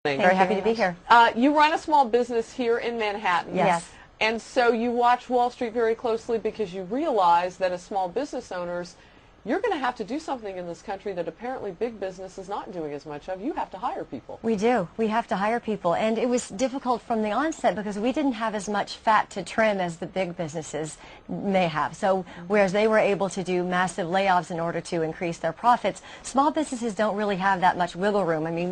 Very happy to be here. You run a small business here in Manhattan. Yes. And so you watch Wall Street very closely because you realize that as small business owners, you're going to have to do something in this country that apparently big business is not doing as much of. You have to hire people. We do. We have to hire people. And it was difficult from the onset because we didn't have as much fat to trim as the big businesses may have. So whereas they were able to do massive layoffs in order to increase their profits, small businesses don't really have that much wiggle room. I mean,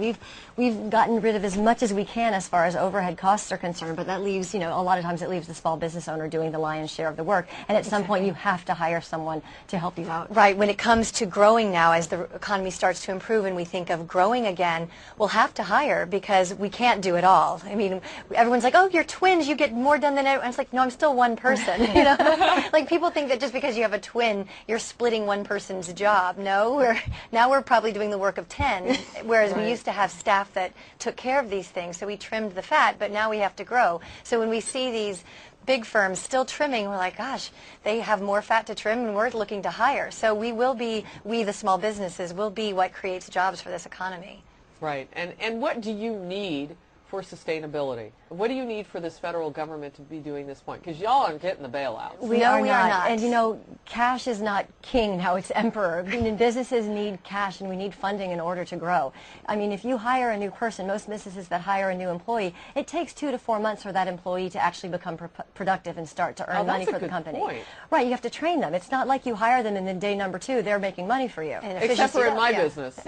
we've gotten rid of as much as we can as far as overhead costs are concerned, but that leaves, you know, a lot of times it leaves the small business owner doing the lion's share of the work. And at some point you have to hire someone to help you out. Right. When it comes to growing now, as the economy starts to improve and we think of growing again, we'll have to hire because we can't do it all. I mean, everyone's like, oh, you're twins, you get more done than everyone. It's like, no, I'm still one person. You know, like people think that just because you have a twin, you're splitting one person's job. No, now we're probably doing the work of 10, whereas we used to have staff that took care of these things. So we trimmed the fat, but now we have to grow. So when we see these big firms still trimming, we're like, gosh, they have more fat to trim and we're looking to hire. So we the small businesses will be what creates jobs for this economy. Right. And what do you need for sustainability? What do you need for this federal government to be doing this point? Because y'all aren't getting the bailouts. We are not. And you know, cash is not king, now it's emperor. I mean, businesses need cash and we need funding in order to grow. I mean, if you hire a new person, most businesses that hire a new employee, it takes 2 to 4 months for that employee to actually become productive and start to earn money for the company. Point. Right, you have to train them. It's not like you hire them and then day number 2 they're making money for you. Except for in my business.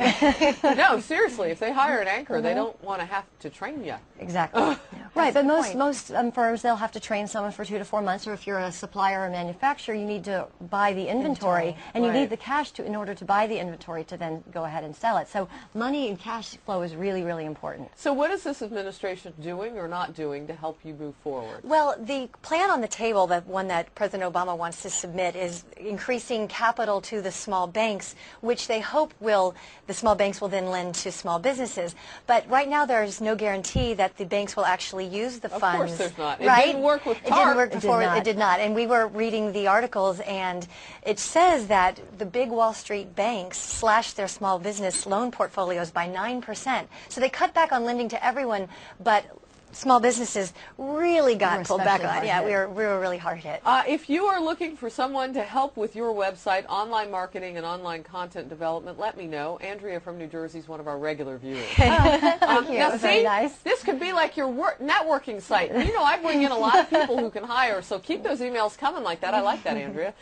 No, seriously, if they hire an anchor, they don't want to have to train you. Exactly. Right, but most firms, they'll have to train someone for 2 to 4 months, or if you're a supplier or manufacturer, you need to buy the inventory, and you need the cash in order to buy the inventory to then go ahead and sell it. So money and cash flow is really, really important. So what is this administration doing or not doing to help you move forward? Well, the plan on the table, the one that President Obama wants to submit, is increasing capital to the small banks, which they hope the small banks will then lend to small businesses. But right now there's no guarantee that the banks will actually use the funds. Of course there's not. It right? didn't work with TARP. It didn't work before. It did not. And we were reading the articles, and it says that the big Wall Street banks slashed their small business loan portfolios by 9%. So they cut back on lending to everyone, but small businesses really got pulled back on. Yeah, we were really hard hit. If you are looking for someone to help with your website, online marketing, and online content development, let me know. Andrea from New Jersey is one of our regular viewers. Thank you. Now, see, very nice. This could be like your networking site. You know, I bring in a lot of people who can hire, so keep those emails coming like that. I like that, Andrea.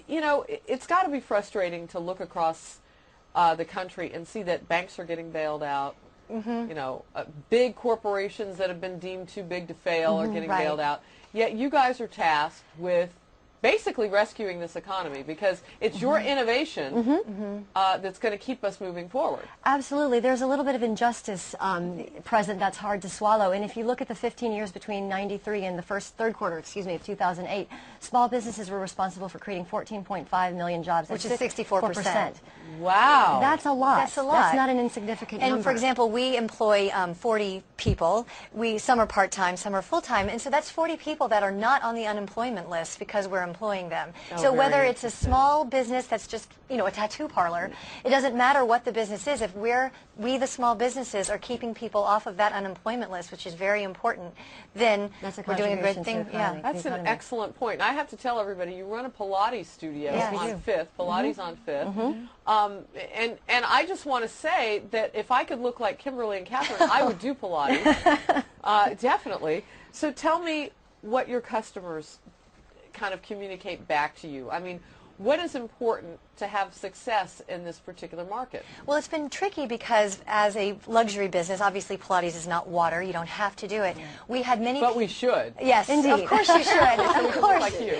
You know, it's got to be frustrating to look across the country and see that banks are getting bailed out. You know, big corporations that have been deemed too big to fail are getting bailed out. Yet you guys are tasked with basically rescuing this economy because it's your innovation that's going to keep us moving forward. Absolutely. There's a little bit of injustice present that's hard to swallow. And if you look at the 15 years between 93 and the third quarter, of 2008, small businesses were responsible for creating 14.5 million jobs. Which is 64%. Wow. That's a lot. That's a lot. That's not an insignificant number. And for example, we employ 40 people. Some are part-time, some are full-time. And so that's 40 people that are not on the unemployment list because we're employing them. So whether it's a small business that's just, you know, a tattoo parlor, it doesn't matter what the business is. If we the small businesses are keeping people off of that unemployment list, which is very important, then we're doing a great thing. Yeah, that's an excellent point. I have to tell everybody, you run a Pilates studio on 5th, Pilates on 5th. And I just want to say that if I could look like Kimberly and Katherine, I would do Pilates. Definitely. So tell me what your customers kind of communicate back to you. I mean, what is important to have success in this particular market? Well, it's been tricky because as a luxury business, obviously Pilates is not water. You don't have to do it. We had many... But we should. Yes, indeed. Of course you should. Of course. Like you.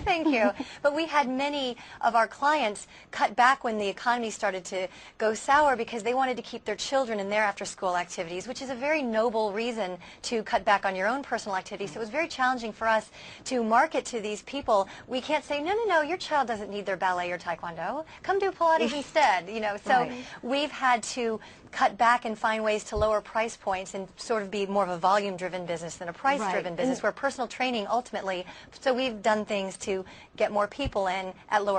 Thank you. But we had many of our clients cut back when the economy started to go sour because they wanted to keep their children in their after-school activities, which is a very noble reason to cut back on your own personal activities. So it was very challenging for us to market to these people. We can't say, no, no, no, your child doesn't need their ballet or taekwondo. Come do Pilates instead. You know, so we've had to cut back and find ways to lower price points and sort of be more of a volume-driven business than a price-driven business. Where personal training ultimately. So we've done things to get more people in at lower